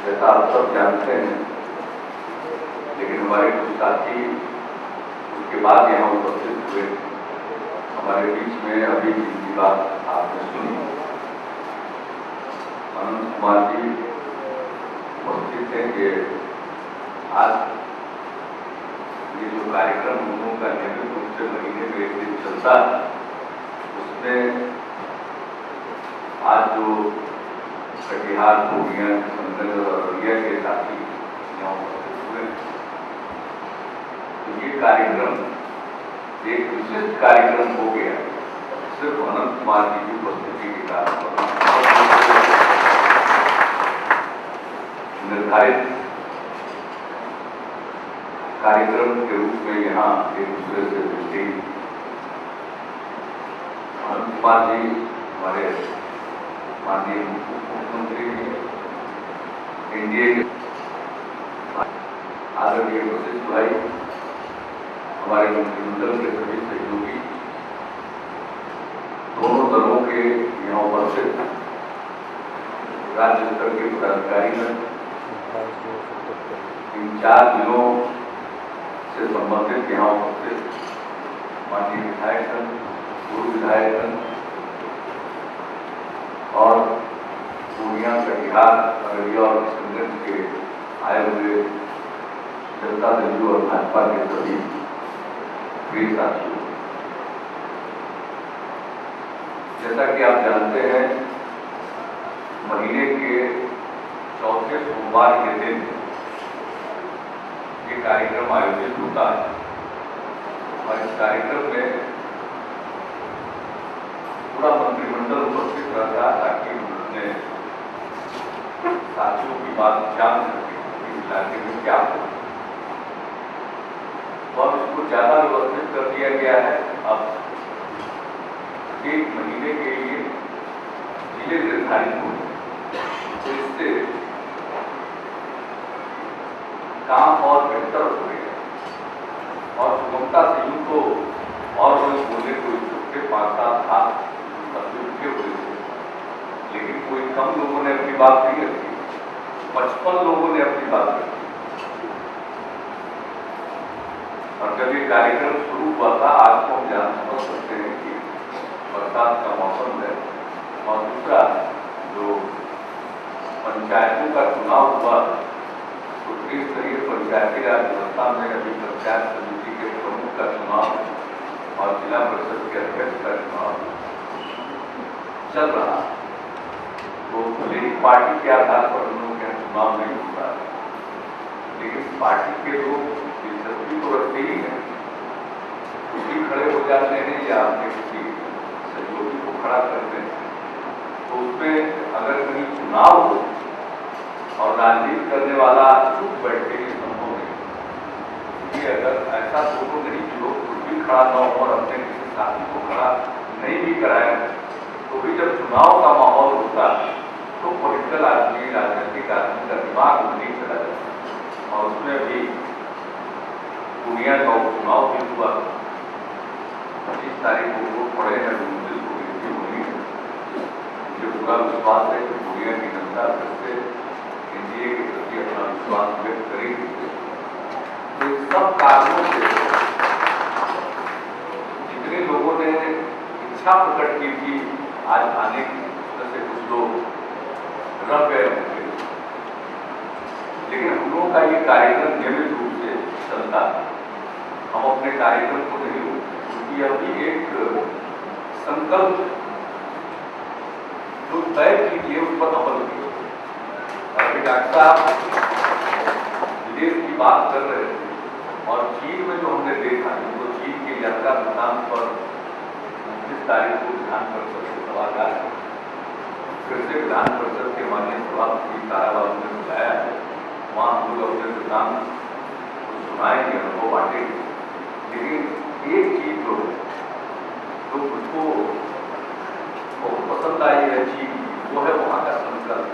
जैसा आप सब जानते हैं, लेकिन हमारे कुछ साथी उसके बाद यहाँ उपस्थित हुए। हमारे बीच में अभी जिनकी बात आपने सुनी, अनंत कुमार जी उपस्थित थे कि आज ये जो कार्यक्रम हम लोगों का नियमित रूप से महीने में एक दिन चलता है, उसमें आज जो कटिहार, पूर्णिया, किशनगंज और अररिया के साथी यहाँ उपस्थित हुए, तो ये कार्यक्रम एक विशिष्ट कार्यक्रम हो गया सिर्फ अनंत कुमार जी की उपस्थिति के कारण पर। निर्धारित कार्यक्रम के रूप में यहाँ एक दूसरे से मिलते अनंत कुमार जी हमारे माननीय मुख्यमंत्री एनडीए के आदरणीय वशिष्ठ भाई, हमारे मंत्रिमंडल के सभी सहयोगी, दोनों दलों के यहाँ उपस्थित राज्य स्तर के पदाधिकारी, इन 4 जिलों से संबंधित यहाँ उपस्थित माननीय विधायकगण, पूर्व विधायकगण और पूर्णिया, कटिहार, अररिया और किशनगंज के आए हुए जनता दल और भाजपा के सभी प्रिय साथियों, जैसा कि आप जानते हैं, महीने के चौथे सोमवार के दिन ये कार्यक्रम आयोजित होता है और इस कार्यक्रम में पूरा मंत्रिमंडल उपस्थित रहता है ताकि उन्होंने साथियों की बात जान सके कि इलाके में क्या हो। और इसको ज्यादा व्यवस्थित कर दिया गया है। अब 1 महीने के लिए जिले निर्धारित हो, तो इससे काम और बेहतर हो गया और सुगमता से यूं तो और कोई बोले कोई के 5-7 साल उठे हुए थे, लेकिन कोई कम लोगों ने अपनी बात नहीं रखी, 55 लोगों ने अपनी बात रखी। और जब ये कार्यक्रम शुरू हुआ था, आज को हम जान समझ सकते हैं कि बरसात का मौसम है और दूसरा जो पंचायतों का चुनाव हुआ, तो त्रिस्तरीय पंचायती राज व्यवस्था में अभी पंचायत समिति के प्रमुख का चुनाव और जिला परिषद के अध्यक्ष का चुनाव चल रहा। तो भले ही पार्टी के आधार पर हम लोग यहाँ चुनाव नहीं होता, लेकिन पार्टी के लोग दिलचस्पी तो रखते ही हैं, खुद खड़े हो जाते हैं या अपने किसी सहयोगी को खड़ा करते हैं। तो उसमें अगर कहीं चुनाव हो और राजनीति करने वाला चुप बैठे ही संभव नहीं। ये अगर ऐसा दोनों नहीं कि लोग खुद भी खड़ा न हो और अपने किसी साथी को खड़ा नहीं भी कराए, तो भी जब चुनाव का माहौल होता है तो पॉलिटिकल आदमी, राजनीतिक आदमी का दिमाग नहीं चला जाता। और उसमें भी पूर्णिया का उपचुनाव भी हुआ, 25 तारीख को वोट पड़े हैं, 29 को गिनती हुई है। मुझे पूरा विश्वास है कि पूर्णिया की जनता फिर से एनडीए के प्रति अपना विश्वास व्यक्त करेगी। तो इन सब कारणों से जितने लोगों ने इच्छा प्रकट की थी आज आने की, उसमें से कुछ लोग रह गए होंगे, लेकिन हम लोगों का ये कार्यक्रम नियमित रूप से चलता है। हम अपने कार्यक्रम को नहीं रोकते, क्योंकि यह भी एक संकल्प जो तय कीजिए उस पर अमल कीजिए। अभी डॉक्टर साहब विदेश की बात कर रहे थे और चीन में जो हमने देखा, तो चीन की यात्रा वृत्तांत पर 29 तारीख को विधान परिषद के सभागार फिर से विधान परिषद के माननीय सभापति ताराबाबू ने बुलाया है। वहाँ हम लोग अपने वृत्तांत को सुनाएंगे, अनुभव बांटेंगे। लेकिन एक चीज जो मुझको बहुत पसंद आई है चीज, वो है वहाँ का संकल्प।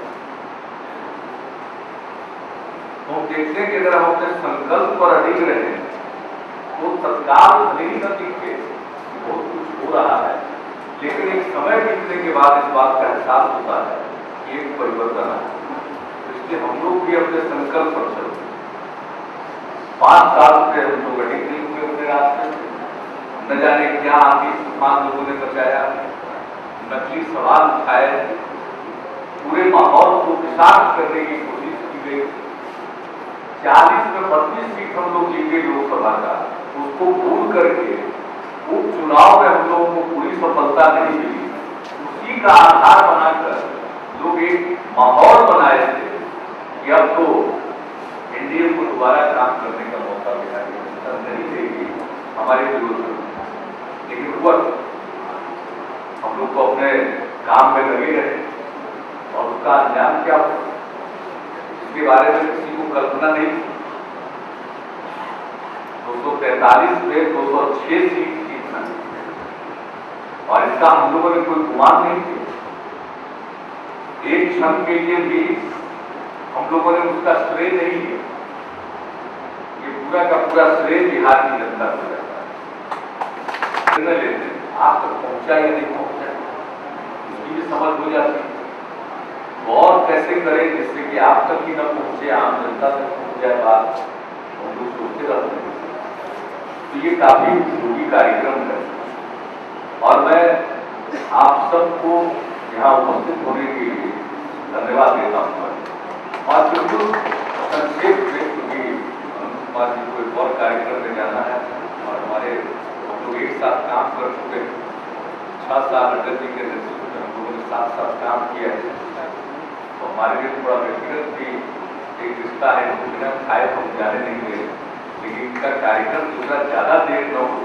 तो हम देखते हैं कि अगर हम अपने संकल्प पर अडिग रहे तो तत्काल भले ही न दिखे बहुत कुछ हो रहा है, लेकिन एक समय बीतने के बाद इस बात का एहसास होता है कि एक परिवर्तन है। इसलिए हम लोग भी अपने संकल्प पर चलते। 5 साल से हम लोग अड़िग नहीं हुए अपने रास्ते में, न जाने क्या आती तूफान लोगों ने बचाया, नकली सवाल उठाए, पूरे माहौल को विषाक्त करने की कोशिश की गई। 40 में 32 सीट हम लोग जीते लोकसभा का, उसको भूल करके उपचुनाव में हम लोगों को पूरी सफलता नहीं मिली। उसी का आधार बनाकर लोग एक माहौल बनाए थे कि अब तो एनडीए को दोबारा काम करने का मौका मिला, नहीं देगी हमारे विरोध में। लेकिन हुआ हम लोग को अपने काम में लगे रहे और उसका अंजाम क्या हो इसके बारे में किसी को कल्पना नहीं थी। 243 में 206 सीट जीतना और इसका हम लोगों ने कोई गुमान नहीं किया। एक क्षण के लिए भी हम लोगों ने उसका श्रेय नहीं लिया। ये पूरा का पूरा श्रेय बिहार की जनता को जाता है। निर्णय लेते आप तक पहुंचा या नहीं पहुंचा उसकी भी समझ हो जाती है। और कैसे करें जिससे कि आप तक ही न पहुंचे, आम जनता तक पहुंच जाए बात, हम लोग सोचते रहते हैं। तो ये काफी उपयोगी कार्यक्रम है और मैं आप सबको यहाँ उपस्थित होने के लिए धन्यवाद देता हूँ। और बिल्कुल संक्षेप में, क्योंकि अनंत कुमार जी को एक और कार्यक्रम में जाना है और हमारे हम लोग एक साथ काम कर चुके हैं। 6 साल अटल जी के नेतृत्व में हम लोगों ने साथ साथ काम किया है। तो हमारे लिए थोड़ा व्यक्तिगत भी एक रिश्ता है, तो बिना खाए हम जाने नहीं गए, लेकिन इनका कार्यक्रम दूसरा ज़्यादा देर न हो,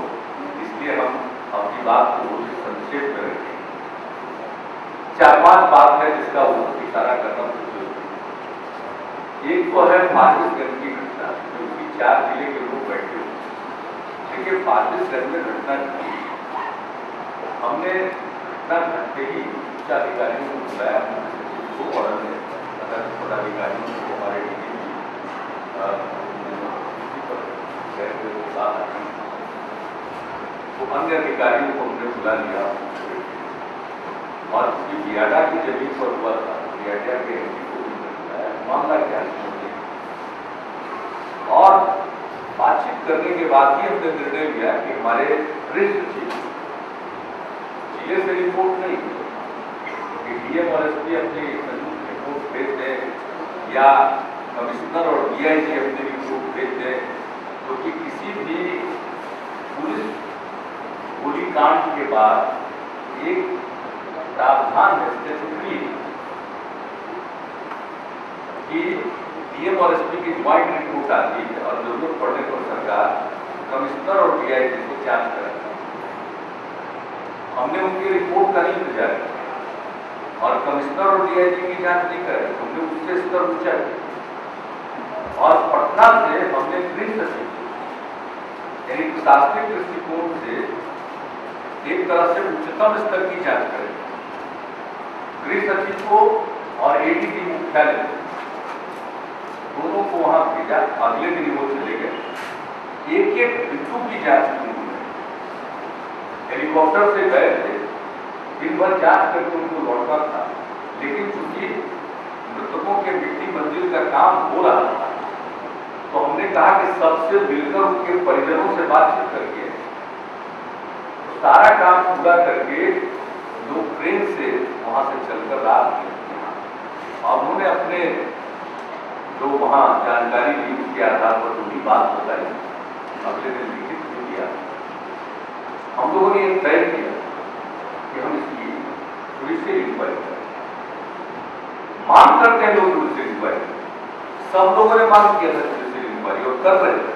इसलिए हम अपनी बात को बहुत ही संक्षेप में रखें। 4-5 बात है जिसका इशारा करना जरूरी है। एक तो है फारबिसगंज की घटना, क्योंकि 4 जिले के लोग बैठे हुए। देखिए फारबिसगंज में घटना हमने घटना घटते ही उच्च अधिकारियों को बुलाया और पदाधिकारियों को हमारे तो अन्य अधिकारियों को हमने बुला लिया और उसकी बियाडा की जमीन पर हुआ था। बियाडा के एमपी को भी बुलाया, मामला क्या है और बातचीत करने के बाद ही हमने निर्णय लिया कि हमारे वरिष्ठ जिले से रिपोर्ट नहीं कि डीएम और एसपी अपनी संयुक्त रिपोर्ट भेज दें या कमिश्नर और डीआईजी अपनी रिपोर्ट भेज दें, क्योंकि किसी भी पुलिस गोलीकांड के बाद एक प्रावधान है स्टेचुटरी कि डीएम और एसपी की ज्वाइंट रिपोर्ट आती है और जरूरत पड़ने पर सरकार कमिश्नर और डीआईजी को जांच कराती है। हमने उनकी रिपोर्ट का नहीं इंतजार किया और कमिश्नर और डीआईजी की जांच नहीं कराई, हमने उससे स्तर ऊंचा किया और पटना से हमने गृह सचिव यानी प्रशासनिक दृष्टिकोण से एक तरह से उच्चतम स्तर की जांच करें। गृह सचिव को और एडीजी मुख्यालय दोनों को वहां भेजा। अगले दिन वो चले गए, एक बिंदु की जांच की उन्होंने। हेलीकॉप्टर से गए थे, दिन भर जांच करके उनको लौटना था, लेकिन चूंकि मृतकों के मिट्टी मंजिल का काम हो रहा था तो हमने कहा कि सबसे मिलकर उनके परिजनों से बातचीत करके सारा काम पूरा करके लोग ट्रेन से वहां से चलकर रात में और उन्होंने अपने जो वहां जानकारी ली उसके आधार पर जो भी बात बताई, अगले दिन लिखित भी किया। हम लोगों ने यह तय किया कि हम इसकी जुडिशियल इंक्वायरी करें। मांग करते हैं लोग जुडिशियल इंक्वायरी, सब लोगों ने मांग किया था जुडिशियल इंक्वायरी और कर रहे थे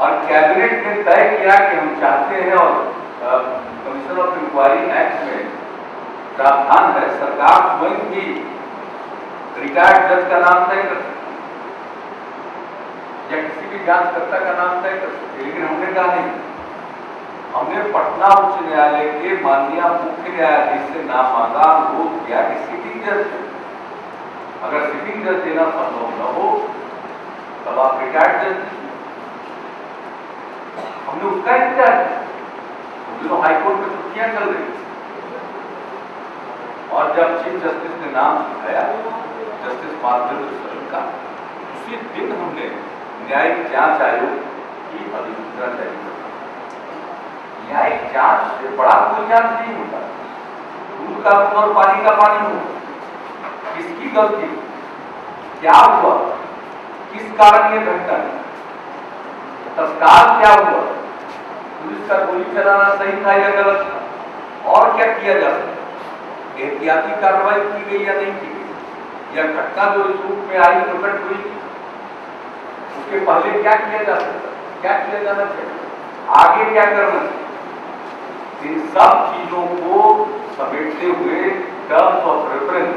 और कैबिनेट ने तय किया कि हम चाहते हैं और कमीशन ऑफ इंक्वायरी एक्ट में प्रावधान है सरकार स्वयं ही रिटायर्ड जज का नाम तय कर सकती या किसी भी जांचकर्ता का नाम तय कर सकती, लेकिन हमने कहा नहीं। हमने पटना उच्च न्यायालय के माननीय मुख्य न्यायाधीश से नाम मांगा, अनुरोध किया कि सिटिंग जज, अगर सिटिंग जज देना संभव न हो तब आप रिटायर्ड जज। हमने उसका इंतजार किया, तो हाईकोर्ट में छुट्टियां चल रही और जब चीफ जस्टिस ने नाम सुनाया, जस्टिस माध्यम का उसी दिन हमने न्यायिक जांच आयोग की अधिसूचना जारी कर। न्यायिक जांच से बड़ा कोई जांच नहीं होता, दूध का दूध और पानी का पानी हो। किसकी गलती, क्या हुआ, किस कारण ये घटना, तत्काल क्या हुआ, पुलिस का गोली चलाना सही था या गलत था, और क्या किया जा सकता, एहतियाती कार्रवाई की गई या नहीं की गई, या घटना जो इस रूप में आई प्रकट हुई उसके पहले क्या किया जा सकता, क्या किया जाना चाहिए, आगे क्या करना चाहिए। इन सब चीजों को समेटते हुए टर्म्स ऑफ रेफरेंस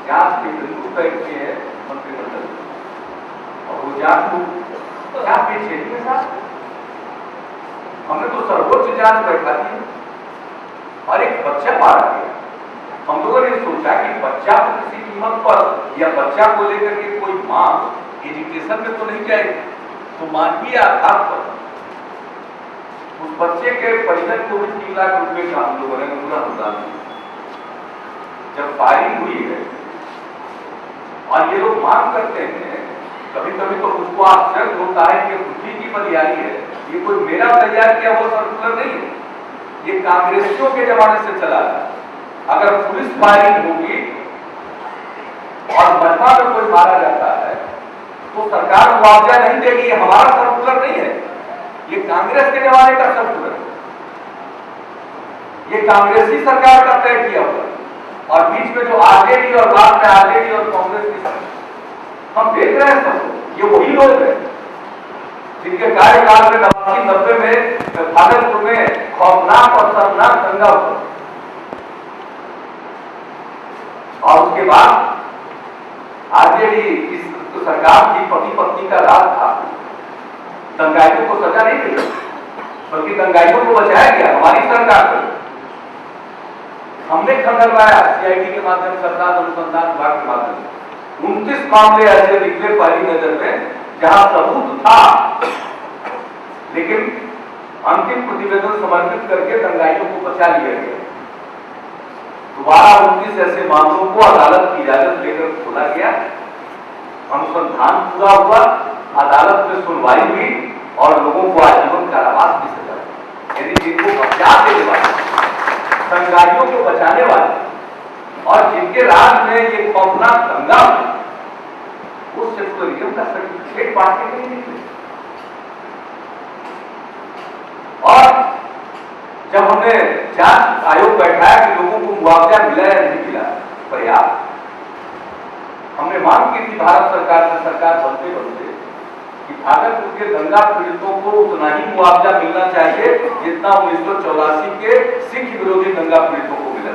जांच के बिंदु तय किए हैं मंत्रिमंडल, और वो जांच को क्या पीछे के साथ हमने तो सर्वोच्च जांच बैठा दी और एक बच्चा मारा गया। हम लोगों ने सोचा कि बच्चा को किसी कीमत पर या बच्चा को लेकर के कोई मां एजुकेशन में तो नहीं जाएगी, तो मानवीय आधार पर उस बच्चे के परिजन को भी 3 लाख रुपए का हम लोगों ने पूरा अनुदान दिया। जब फायरिंग हुई है और ये लोग मांग करते हैं, कभी कभी तो मुझको आश्चर्य होता है कि बुद्धि की बलियारी है, ये कोई मेरा तैयार किया हुआ सर्कुलर नहीं है, ये कांग्रेसियों के जमाने से चला है। अगर पुलिस फायरिंग होगी और बचपा में कोई मारा जाता है तो सरकार मुआवजा नहीं देगी, ये हमारा सर्कुलर नहीं है, ये कांग्रेस के जमाने का सर्कुलर है, ये कांग्रेसी सरकार का तय किया हुआ। और बीच में जो आरजेडी और बाद में आरजेडी और कांग्रेस की हम देख रहे हैं, सब ये वही लोग हैं जिनके कार्यकाल में 89-90 में भागलपुर में खौफनाक और शर्मनाक दंगा हुआ, और उसके बाद आरजेडी इस सरकार की पति पत्नी का राज था, दंगाइयों को सजा नहीं मिली, बल्कि दंगाइयों को बचाया गया हमारी सरकार को। हमने खंगलवाया सीआईडी के माध्यम से, अपराध अनुसंधान विभाग के माध्यम से 29 मामले ऐसे निकले पहली नजर में जहां सबूत था, लेकिन अंतिम प्रतिवेदन समर्पित करके दंगाइयों को बचा लिया गया। दोबारा 29 ऐसे मामलों को अदालत की इजाजत लेकर खोला गया, अनुसंधान पूरा हुआ, अदालत में सुनवाई हुई और लोगों को आजीवन कारावास की सजा, यानी जिनको बचा देने वाले, दंगाइयों को बचाने वाले और जिनके राज में ये खौफनाक दंगा वो सेकुलरिज्म का सर्टिफिकेट बांटने के लिए निकले। और जब हमने जांच आयोग बैठाया कि लोगों को मुआवजा मिला या नहीं मिला पर्याप्त, हमने मांग की थी भारत सरकार से, सरकार बनते बनते कि भागलपुर के दंगा पीड़ितों को उतना ही मुआवजा मिलना चाहिए जितना 1984 के सिख विरोधी दंगा पीड़ितों को मिला।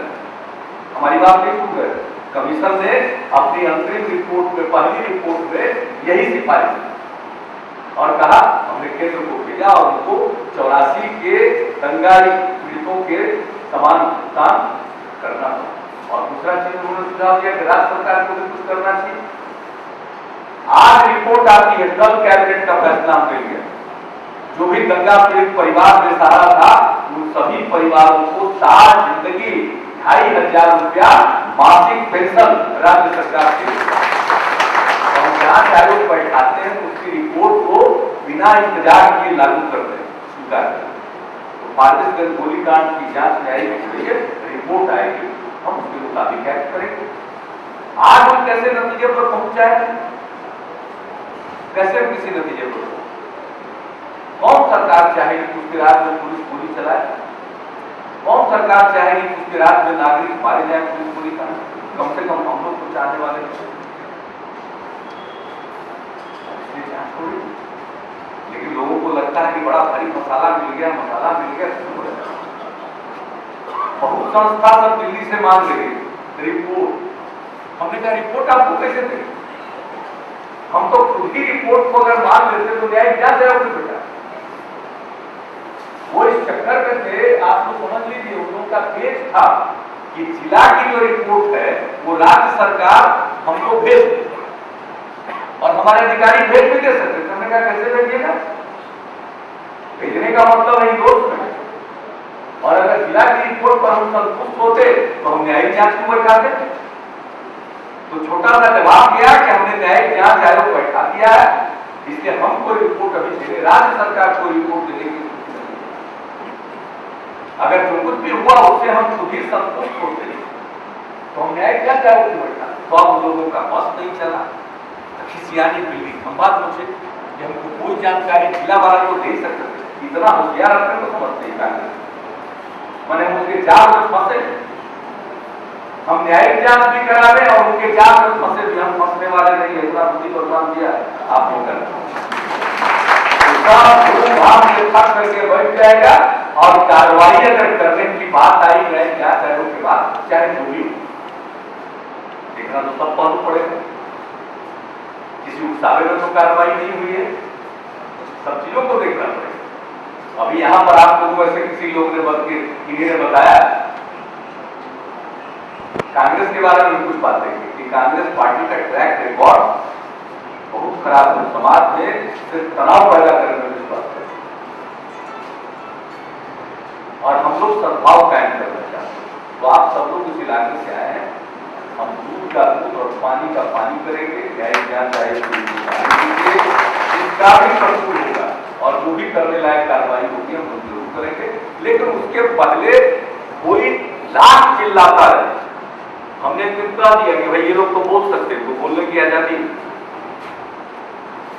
हमारी बात नहीं सुन रहे, कमीशन ने अपनी अंतरिम रिपोर्ट में, पहली रिपोर्ट में यही सिफारिश और कहा, हमने केंद्र को भेजा और उनको 84 के दंगा पीड़ितों के समान भुगतान करना था। और दूसरा चीज उन्होंने सुझाव दिया कि राज्य सरकार को भी कुछ करना चाहिए। आज रिपोर्ट आती है, कल कैबिनेट का फैसला हम लेंगे। जो भी दंगा पीड़ित परिवार में सहारा था, उन सभी परिवारों को सारा जिंदगी 2500 रुपया मासिक पेंशन राज्य सरकार की। हम जांच आयोग बैठाते हैं, उसकी रिपोर्ट को बिना इंतजार किए लागू करते हैं, स्वीकार करते हैं। तो फारबिसगंज गोलीकांड की जांच न्यायिक हो रही है, रिपोर्ट आएगी, हम उसके मुताबिक एक्ट करेंगे। आज हम कैसे नतीजे पर पहुंचाए, कैसे किसी नतीजे पर? कौन सरकार चाहेगी कि उसके राज्य में पुलिस गोली चलाए? कौन सरकार चाहेगी कि उसके राज्य में नागरिक मारे जाए पुलिस गोली का? कम से कम हम लोग को चाहने वाले लेकिन लोगों को लगता है कि बड़ा भारी मसाला मिल गया, मसाला मिल गया। बहुत संस्था सब दिल्ली से मांग रही रिपोर्ट। हमने कहा रिपोर्ट आपको कैसे दें? हम तो खुद ही रिपोर्ट को अगर मान लेते तो न्याय क्या जाएगा बेटा? वो इस चक्कर में थे, आप लोग समझ लीजिए, उन लोगों का पेज था कि जिला की जो रिपोर्ट है वो राज्य सरकार हमको भेज, और हमारे अधिकारी भेज भी दे सकते। हमने कहा कैसे भेजिएगा? भेजने का मतलब है दोस्त में, और अगर जिला की रिपोर्ट पर हम संतुष्ट होते तो हम न्यायिक जांच को बैठाते। तो छोटा सा जवाब दिया कि हमने न्यायिक जांच आयोग बैठा दिया है, इसलिए हम कोई रिपोर्ट अभी देने, राज्य सरकार कोई रिपोर्ट देने की स्थिति नहीं है। अगर जो कुछ भी हुआ उससे हम खुद ही संतुष्ट होते हैं तो हम न्यायिक जांच आयोग क्यों बैठा? तो अब लोगों का बस नहीं चला, खिसियानी मिली हम बात मुझे कि हमको कोई जानकारी जिला वाला को दे सकते थे, इतना होशियार अपने को समझते ही कांग्रेस मैंने उनके जाल में फंसे, हम न्यायिक जांच भी करा रहे और उनके जाल में फंसे भी, हम फंसने वाले नहीं है, इतना बुद्धि प्रदान दिया आप लोग करके बैठ जाएगा और कार्रवाई अगर करने की बात आई है क्या चाहे के बाद चाहे जो भी देखना तो सब पहलू पड़ेगा, किसी उकसावे में तो कार्रवाई नहीं हुई है, सब चीजों को देखना पड़ेगा। अभी यहां पर आप लोगों में से किसी लोग ने इन्हीं ने बताया कांग्रेस के बारे में कुछ बातें कि कांग्रेस पार्टी का ट्रैक रिकॉर्ड बहुत खराब है, समाज में सिर्फ तनाव पैदा करने में विश्वास है और हम लोग सद्भाव कायम करना चाहते हैं। तो आप सब लोग इस इलाके से आए हैं, हम दूध का दूध और पानी का पानी करेंगे, न्यायिक जांच आयोग इसका भी कंट्रोल होगा और जो भी करने लायक कार्रवाई होगी हम लोग जरूर करेंगे, लेकिन उसके पहले कोई लाख चिल्लाता है। हमने इतना दिया कि भाई ये लोग तो बोल सकते हैं, तो बोलने की आजादी,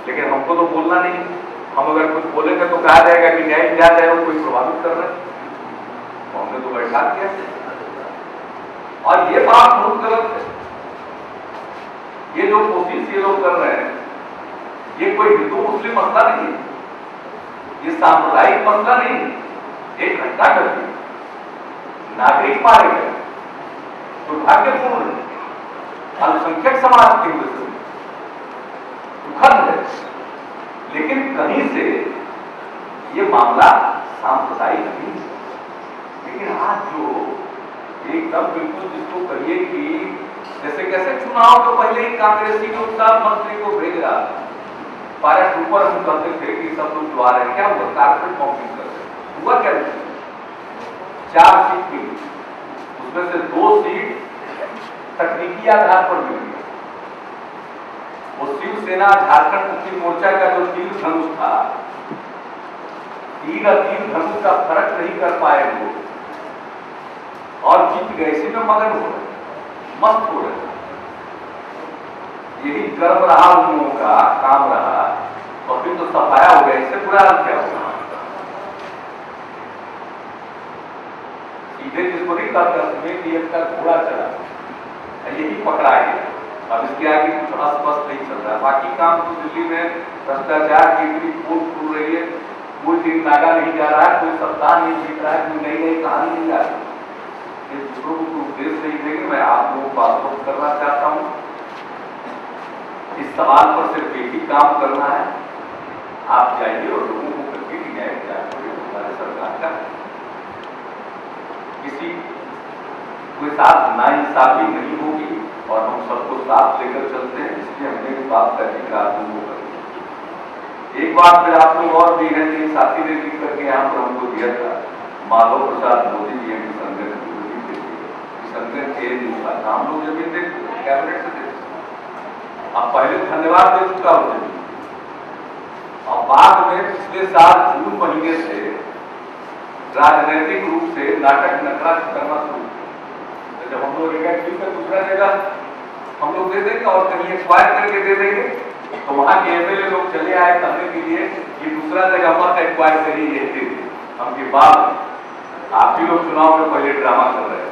लेकिन हमको तो बोलना नहीं। हम अगर कुछ बोलेंगे तो कहा जाएगा कि न्यायिक जांच आयोग कोई प्रभावित कर रहा है, तो हमने तो बैठा दिया और ये बात बहुत गलत है। ये जो कोशिश ये लोग कर रहे हैं ये कोई हिंदू मुस्लिम मसला नहीं है, ये सांप्रदायिक मसला नहीं है, एक घटना कर दी, नागरिक मारे गए, दुर्भाग्यपूर्ण है, अल्पसंख्यक समाज की वजह से दुखद है, लेकिन कहीं से ये मामला सांप्रदायिक नहीं है। लेकिन आज जो एकदम बिल्कुल जिसको कहिए कि जैसे कैसे चुनाव तो पहले ही कांग्रेसी लोग सब मंत्री को भेज रहा था, पैराट्रूपर हम कहते थे कि सब लोग जो आ रहे हैं, क्या हुआ? कारपेट बॉम्बिंग कर रहे हुआ क्या? 4 सीट मिली, उसमें से 2 सीट तकनीकी आधार पर मिली। वो शिवसेना झारखंड मुक्ति मोर्चा का जो तीर धनुष था, तीर और तीर धनुष का फर्क नहीं कर पाए वो और जीत गए, इसी में मगन हो रहे, मस्त हो रहे। यही गर्व रहा उन लोगों का, काम रहा, और फिर तो सफाया हो गया, इससे बुरा हाल क्या होगा? सीधे जिसको नहीं कहता घोड़ा चला, यही पकड़ा गया। अब इसके आगे कुछ अस्पष्ट नहीं चल रहा है, बाकी काम तो दिल्ली में भ्रष्टाचार की इतनी फूट फूल रही है, कोई दिन नागा नहीं जा रहा है, कोई सप्ताह नहीं जीत रहा है, कोई नई नई कहानी नहीं आ रही। दूसरों को उपदेश नहीं देंगे, मैं आप लोगों को आश्वस्त करना चाहता हूं, इस सवाल पर सिर्फ एक ही काम करना है, आप जाइए और लोगों को करके न्यायिक जांच हमारे सरकार का किसी कोई साथ नाइंसाफी नहीं होगी और हम सबको साथ लेकर चलते हैं, इसलिए हमने इस बात का जिक्र आप लोगों को कर। एक बात फिर आप लोग और भी है, एक साथी ने लिख करके यहाँ पर हमको दिया था, माधव प्रसाद मोदी जी हैं संगठन के हम लोग जमीन दे कैबिनेट से दे, अब पहले धन्यवाद दे चुका हूं जमीन, और बाद में पिछले साल जून महीने से राजनीतिक रूप से नाटक नखरा करना शुरू किया। जब हम लोग ठीक है दूसरा जगह हम लोग दे देंगे और कहीं एक्वायर करके दे देंगे, तो वहां के एमएलए लोग चले आए कहने के लिए कि दूसरा जगह मत एक्वायर करिए, ये दे दिए। हमके बाद आप ही लोग चुनाव में पहले ड्रामा कर रहे हैं,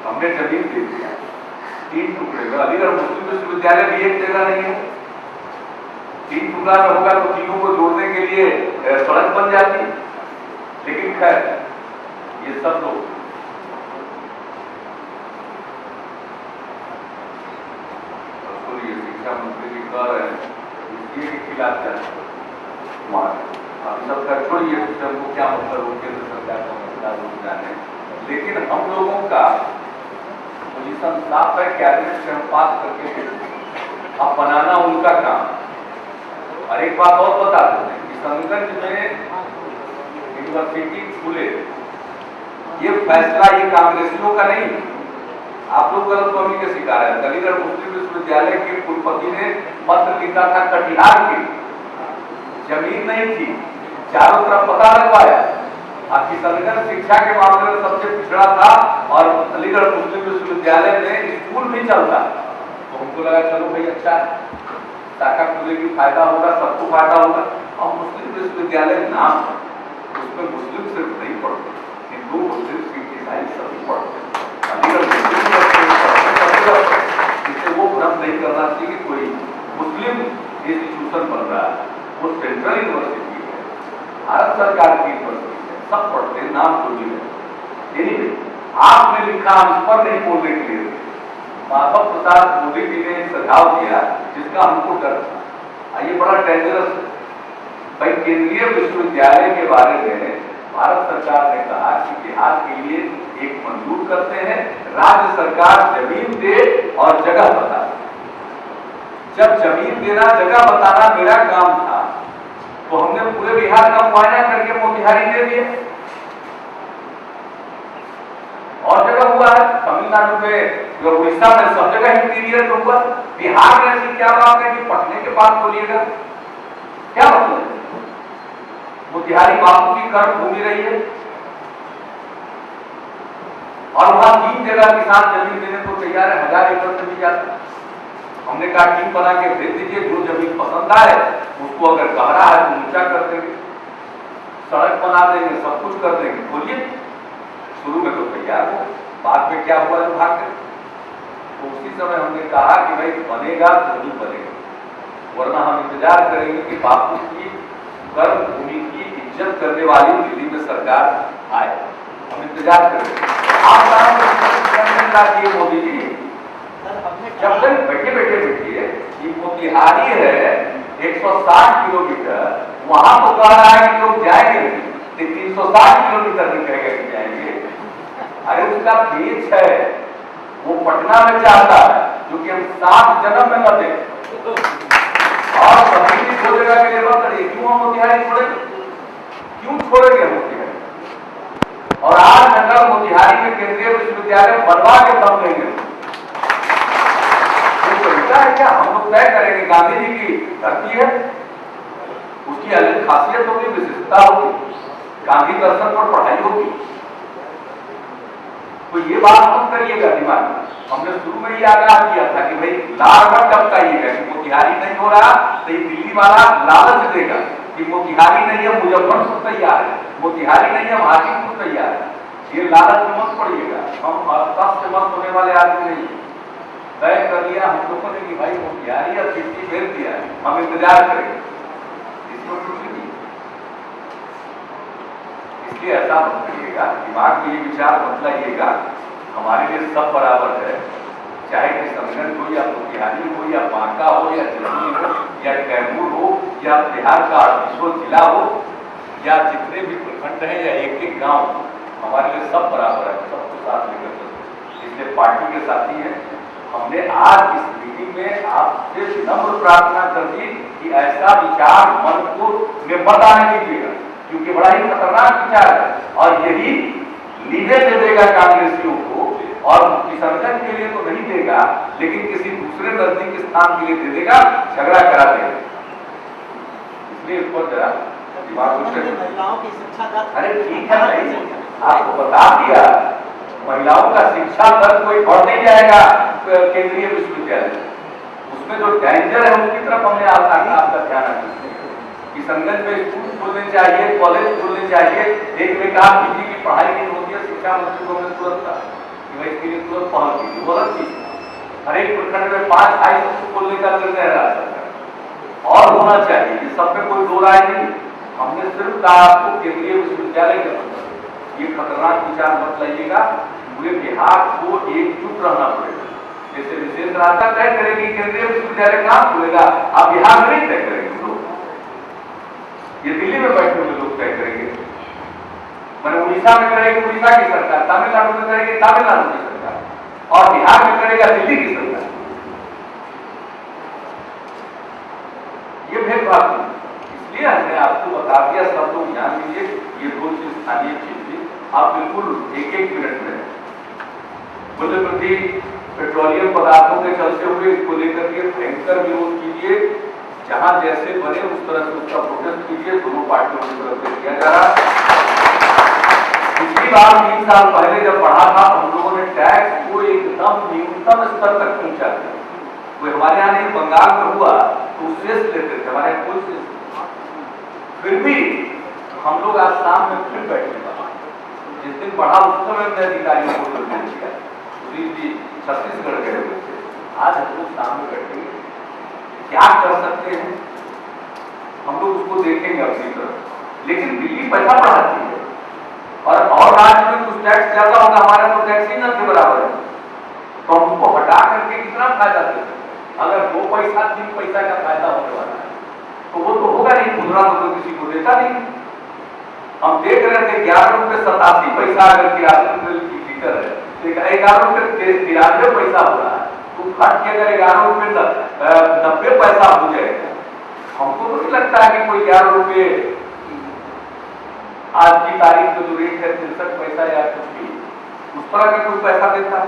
हमने जमीन दे दिया 3 टुकड़े में। अलीगढ़ मुस्लिम विश्वविद्यालय भी एक जगह नहीं है, 3 टुकड़ा में होगा तो तीनों को जोड़ने के लिए सड़क बन जाती, लेकिन खैर ये सब लोग शिक्षा मंत्री जी कह रहे हैं इसके खिलाफ जाए, अभी सब का छोड़िए, हमको क्या मतलब हो, केंद्र सरकार का मसला लोग जाने, लेकिन हम लोगों का पोजीशन साफ है, कैबिनेट से हम पास करके अब बनाना उनका काम। और एक बात और बता देते हैं कि संगठन में यूनिवर्सिटी खुले, ये फैसला ये कांग्रेसियों का नहीं, आप लोग गलतफहमी के शिकार है। अलीगढ़ मुस्लिम विश्वविद्यालय के कुलपति ने पत्र लिखा था कटिहार की जमीन नहीं थी, चारों तरफ पता लगवाया। किशनगंज शिक्षा के मामले में सबसे पिछड़ा था और अलीगढ़ मुस्लिम विश्वविद्यालय में स्कूल भी चलता, तो हमको लगा चलो भाई अच्छा शाखा खुलेगी, फायदा होगा, सबको फायदा होगा। और मुस्लिम विश्वविद्यालय नाम है, उसमें मुस्लिम सिर्फ नहीं पढ़ते, हिंदू मुस्लिम सिख ईसाई सभी पढ़ते। अलीगढ़ इससे वो भ्रम नहीं करना चाहिए कि कोई मुस्लिम इंस्टीट्यूशन बन रहा है। वो सेंट्रल यूनिवर्सिटी है, भारत सरकार की यूनिवर्सिटी है, सब पढ़ते हैं, नाम को भी है। एनीवे, आपने लिखा, हम इस पर नहीं बोलने के लिए। माधव प्रसाद मोदी जी ने सुझाव दिया जिसका हमको डर था, ये बड़ा डेंजरस है भाई। केंद्रीय विश्वविद्यालय के बारे में भारत सरकार ने कहा कि बिहार के लिए एक मंजूर करते हैं, राज्य सरकार जमीन दे और जगह बता। जब जमीन देना जगह बताना मेरा काम था, तो हमने पूरे बिहार का मुआयना करके मोतिहारी दे दिया और जगह हुआ है। तमिलनाडु में, उड़ीसा में, सब जगह इंटीरियर में हुआ। बिहार में ऐसी क्या बात है कि पटने के पास बोलिएगा, क्या मतलब है? मोतिहारी बापू की कर्म भूमि रही है और वहां 3 जगह किसान जमीन देने को तैयार है, 1000 एकड़ से भी ज्यादा। हमने कहा टीम बना के भेज दीजिए, जो जमीन पसंद आए उसको, अगर गहरा है तो ऊंचा कर देंगे, सड़क बना देंगे, सब कुछ कर देंगे, बोलिए। शुरू में तो तैयार हो, बाद में क्या हुआ जो भाग गए। तो उसी समय हमने कहा कि भाई बनेगा तो नहीं बनेगा, वरना हम इंतजार करेंगे कि बापू की कर्म भूमि की इज्जत करने वाली दिल्ली में सरकार आए, हम इंतजार करेंगे। आप नाम मोदी जी, जब तक बैठे कि मोतिहारी है 160 किलोमीटर, वहां तो कह रहा है कि लोग जाएंगे नहीं, 360 किलोमीटर नहीं कहेगा कि जाएंगे। अरे उसका पेच है, वो पटना में चाहता है, क्योंकि हम 7 जन्म में न दें और सभी दो जगह के लिए मत करिए। क्यों हम मोतिहारी छोड़ेंगे? क्यों छोड़ेंगे मोतिहारी? और आज अगर मोतिहारी में केंद्रीय विश्वविद्यालय बनवा के दम देंगे, तो है क्या? हम लोग तय करेंगे गांधी जी की धरती है, उसकी अलग खासियत होगी, विशिष्टता होगी, गांधी दर्शन पर पढ़ाई होगी। तो ये बात मत करिएगा दिमाग में। हमने शुरू में ही आगाह किया था कि भाई लार मत टपकाइएगा कि मोतिहारी नहीं हो रहा, तो ये दिल्ली वाला लालच देगा कि मोतिहारी नहीं है, मुजफ्फरपुर तैयार है, मोतिहारी नहीं है, हाजीपुर तैयार है। ये लालच में मत पड़िएगा। हम तब से मत होने वाले आदमी नहीं, तय कर लिया हम लोगों ने कि भाई मोतिहारी या चिट्ठी भेज दिया, हम इंतजार करेंगे, इसमें कुछ नहीं। इसलिए ऐसा मत करिएगा, दिमाग में ये विचार मत लाइएगा हमारे लिए सब बराबर है, चाहे किशनगंज हो या मोतिहारी हो या बांका हो या दिल्ली हो या कैमूर हो या बिहार का 38वां जिला हो या जितने भी प्रखंड हैं या एक गांव, हमारे लिए सब बराबर है, सबको साथ लेकर चलते। इसलिए पार्टी के साथी हैं। हमने आज इस मीटिंग में आपसे नम्र प्रार्थना कर दी कि ऐसा विचार मन को में मत आने दीजिएगा, क्योंकि बड़ा ही खतरनाक विचार है और यही लीडे दे देगा कांग्रेसियों को, और किशनगंज के लिए तो नहीं देगा, लेकिन किसी दूसरे नजदीक स्थान के लिए दे देगा, झगड़ा करा देगा। इसलिए इस पर जरा दिमाग महिलाओं की शिक्षा, अरे ठीक है भाई, आपको बता दिया महिलाओं का शिक्षा दर कोई बढ़ नहीं जाएगा केंद्रीय विश्वविद्यालय, उसमें जो डेंजर है उसकी तरफ हमने आपका ध्यान रखना। किशनगंज में स्कूल खोलने चाहिए, कॉलेज खोलने चाहिए। एक में कहा पीजी की पढ़ाई नहीं होती है, शिक्षा मंत्री को हमने तुरंत कहा कि भाई इसके लिए तुरंत पहल कीजिए, वो अलग चीज। हर एक प्रखंड में 5 हाई स्कूल खोलने का निर्णय रहा और होना चाहिए, इस सब में कोई दो राय नहीं। हमने सिर्फ कहा आपको केंद्रीय विश्वविद्यालय के अंदर ये खतरनाक विचार मत लाइएगा, पूरे बिहार को एकजुट रहना पड़ेगा। जैसे विशेष रास्ता तय करेगी केंद्रीय विश्वविद्यालय कहां खुलेगा, आप बिहार में नहीं तय करेंगे लोग, ये दिल्ली में बैठे हुए लोग तय करेंगे। मैंने उड़ीसा में करेगी उड़ीसा की सरकार, तमिलनाडु में करेगी तमिलनाडु की सरकार, और बिहार में करेगा दिल्ली की सरकार। ये भेदभाव नहीं, इसलिए हमने आपको बता दिया, सब लोग ध्यान दीजिए। ये 2 चीज स्थानीय चीज थी, आप बिल्कुल एक मिनट में मूल्य वृद्धि पेट्रोलियम पदार्थों के चलते हुए इसको लेकर के भयंकर विरोध कीजिए, जहां जैसे बने उस तरह से उसका प्रोटेस्ट कीजिए। दोनों पार्टियों की तरफ से किया जा रहा है। पिछली बार 3 साल पहले जब बढ़ा था हम लोगों ने टैक्स को एकदम न्यूनतम स्तर तक पहुंचा दिया। कोई हमारे यहाँ नहीं, बंगाल में हुआ तो सेस लेते थे, हमारे यहाँ कोई सेस। फिर भी हम लोग आज शाम में फिर बैठे, जिस दिन बढ़ा उस समय में अधिकारियों को निर्देश दिया। सुधीर जी छत्तीसगढ़ गए हुए थे, आज हम लोग शाम में बैठेंगे, क्या कर सकते हैं हम लोग उसको देखेंगे अपनी तरफ। लेकिन दिल्ली पैसा बढ़ाती है और राज्य में कुछ टैक्स ज्यादा होगा, हमारा तो टैक्स ही न के बराबर है, तो हम उसको हटा करके कितना फायदा दे सकते हैं? अगर 2 पैसा 3 पैसा का फायदा होने वाला है तो वो तो होगा नहीं, खुदरा तो किसी को देता नहीं। हम देख रहे थे 11 रुपये 87 पैसा अगर किरासन तेल की लीटर है तो 11 रुपये 93 पैसा हो रहा है, तो फट के अगर 11 रुपये 90 पैसा हो जाएगा, हमको तो नहीं लगता है कि कोई 11 रुपये आज की तारीख में जो रेट है 63 पैसा या कुछ भी उस तरह का कोई पैसा देता है?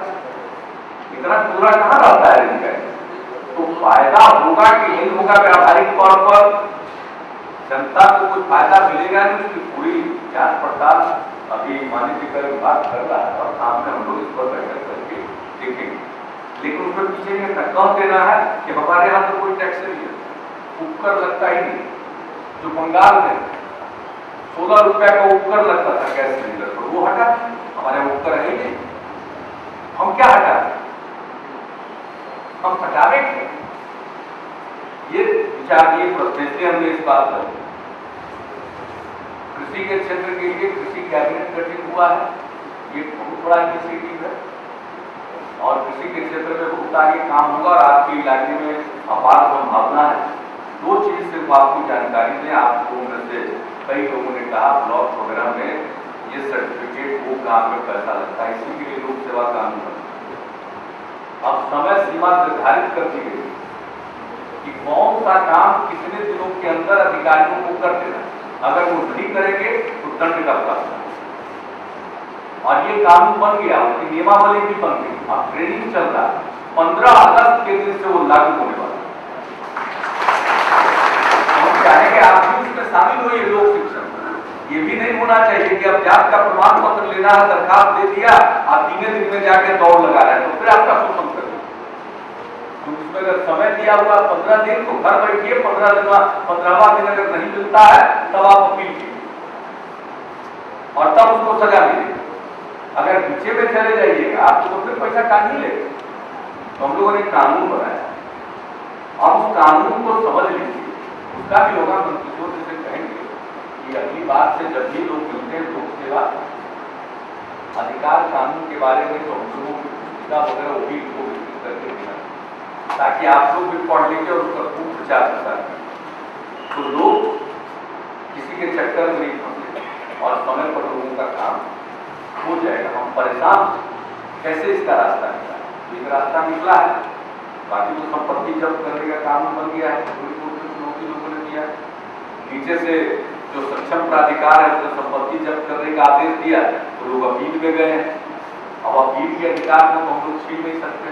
इतना पूरा कहाँ रहता है इनका? तो फायदा होगा कि नहीं होगा व्यावहारिक तौर पर जनता को कुछ फायदा मिलेगा नहीं, उसकी पूरी जांच पड़ताल अभी माननीय कर विभाग कर रहा है और सामने हम लोग इस पर बैठक करके देखेंगे। लेकिन उसमें पीछे ये कह देना है कि हमारे यहाँ तो कोई टैक्स नहीं है, उपकर लगता ही नहीं। जो बंगाल में 16 रुपया का उपकर लगता था गैस सिलेंडर पर, वो हटा, हमारे यहाँ उपकर है ही नहीं। हम क्या हटा, हम हटावेंगे? ये विचार ये इसलिए हमने इस बात पर कृषि के क्षेत्र के लिए कृषि कैबिनेट गठित हुआ है। ये बहुत बड़ा इनिशिएटिव है और कृषि के क्षेत्र में बहुत आगे काम होगा और आपके इलाके में अपार संभावना है। 2 चीज सिर्फ आपको जानकारी दें, आप लोगों में से कई लोगों ने कहा ब्लॉक वगैरह में ये सर्टिफिकेट वो काम में पैसा लगता है, इसी के लिए लोक सेवा कानून है। अब समय सीमा निर्धारित कर दी गई कि कौन सा काम कितने दिनों के अंदर अधिकारियों को कर देना, अगर वो नहीं करेंगे तो दंड का प्रावधान। और ये कानून बन गया, उसकी नियमावली भी बन गई, अब ट्रेनिंग चल रहा है। 15 अगस्त के दिन से वो लागू होने वाला है। हम चाहेंगे आप भी उसमें शामिल होइए लोक शिक्षण। ये भी नहीं होना चाहिए कि अब जात का प्रमाण पत्र लेना है, दरखास्त दे दिया, आप 3 दिन में जाके दौड़ लगा रहे हैं तो फिर आपका शोषण करें। तो उसमें अगर समय दिया हुआ 15 दिन तो घर बैठिए, 15वां दिन अगर नहीं मिलता है तब आप अपील कीजिए और तब उसको सजा मिलेगी। अगर पीछे में चले जाइएगा आप तो फिर पैसा काट ही लेगा। तो हम लोगों ने कानून बनाया और उस कानून को समझ लीजिए, उसका भी होगा मंत्रियों से कहेंगे कि अगली बार से जब भी लोग मिलते हैं लोक सेवा अधिकार कानून के बारे में तो हम लोगों की पुस्तिका वगैरह वो भी इनको विकसित करके देना, ताकि आप लोग भी पढ़ लीजिए और उसका खूब प्रचार प्रसार करें तो लोग किसी के चक्कर में नहीं फंसे और समय पर लोगों का काम हो जाएगा। हम परेशान कैसे इसका रास्ता निकला, एक रास्ता निकला है, बाकी तो संपत्ति जब्त करने का कानून बन गया है, पूरी कोर्ट में चुनौती लोगों ने दिया। नीचे से जो सक्षम प्राधिकार है उसने संपत्ति जब्त करने का आदेश दिया तो लोग अपील में गए हैं। अब अपील के अधिकार को हम लोग छीन नहीं सकते।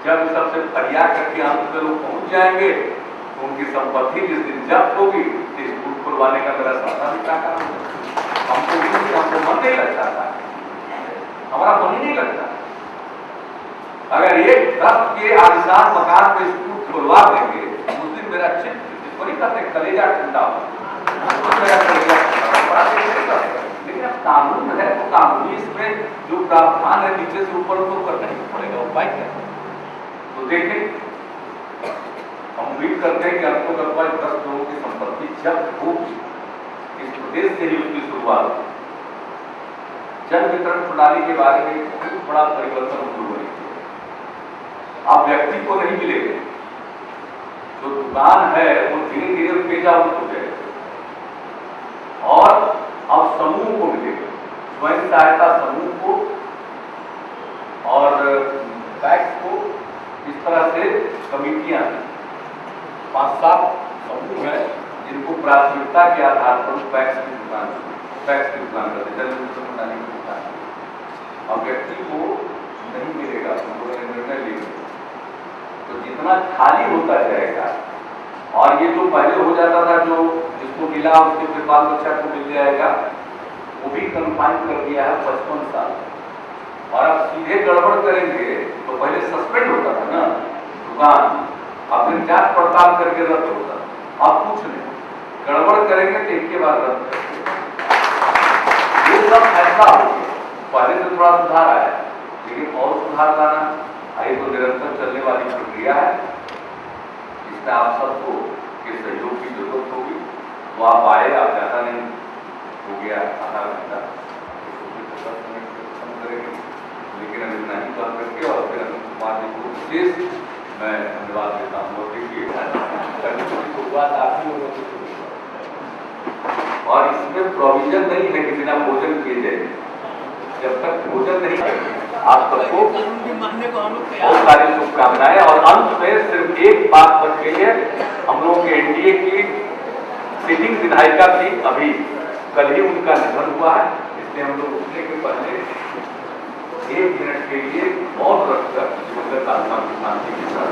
जब सबसे फरियाद करके अंत में लोग पहुंच जाएंगे तो उनकी संपत्ति जिस दिन जब्त होगी तो स्कूल खुलवाने का मेरा सपना भी साकार होगा। हमको मन नहीं लगता था, हमारा मन ही नहीं लगता। अगर एक 10 के आलिशान मकान में स्कूल खुलवा देंगे उस दिन मेरा चित्त नहीं करते कलेजा ठंडा हो, लेकिन अब कानून है तो कानूनी इसमें जो प्रावधान है नीचे से ऊपर तो करना ही पड़ेगा, उपाय क्या है? तो देखें हम उम्मीद करते हैं कि आपको 10 लोगों की संपत्ति जब्त होगी, इस प्रदेश से ही उसकी शुरुआत। जन वितरण प्रणाली के बारे में बहुत बड़ा परिवर्तन शुरू हुई। अब व्यक्ति को नहीं मिलेगा, जो दुकान है वो धीरे धीरे पेज आउट हो जाएगा और अब समूह को मिलेगा, स्वयं सहायता समूह को और पैक्स को। इस तरह से कमिटियां 5-7 समूह है जिनको प्राथमिकता के आधार पर पैक्स की दुकान करते हैं। अब व्यक्ति को नहीं मिलेगा, उन्होंने निर्णय लिया। तो जितना खाली होता जाएगा, और ये जो पहले हो जाता था, जो जिसको मिला उसके फिर बाल बच्चा को मिल जाएगा, वो भी कन्फाइन कर दिया है 55 साल। और अब सीधे गड़बड़ करेंगे तो पहले सस्पेंड होता था ना दुकान, अब फिर जांच पड़ताल करके रद्द होता, अब कुछ नहीं, गड़बड़ करेंगे तो एक के बाद रद्द करेंगे। ये सब फैसला हो गया। पहले से थोड़ा सुधार आया, लेकिन और सुधार लाना ये तो निरंतर चलने वाली प्रक्रिया है। इसमें आप सबको के सहयोग की जरूरत होगी। तो आप आए, आप ज्यादा नहीं हो गया आधा घंटा, करेंगे, लेकिन अब इतना ही बात करके और फिर अमित कुमार जी को विशेष मैं धन्यवाद देता हूँ। देखिए शुरुआत आप ही लोगों से शुरू, और इसमें प्रोविजन नहीं है कि बिना भोजन किए जाए। जब तक भोजन नहीं करेंगे आप सबको बहुत सारी शुभकामनाएं। और अंत में सिर्फ एक बात बच गई है, हम लोगों के एनडीए की सिटिंग विधायिका थी, अभी कल ही उनका निधन हुआ है, इसलिए हम लोग उठने के पहले 1 मिनट के लिए मौन रखकर दिवंगत आत्मा की शांति के साथ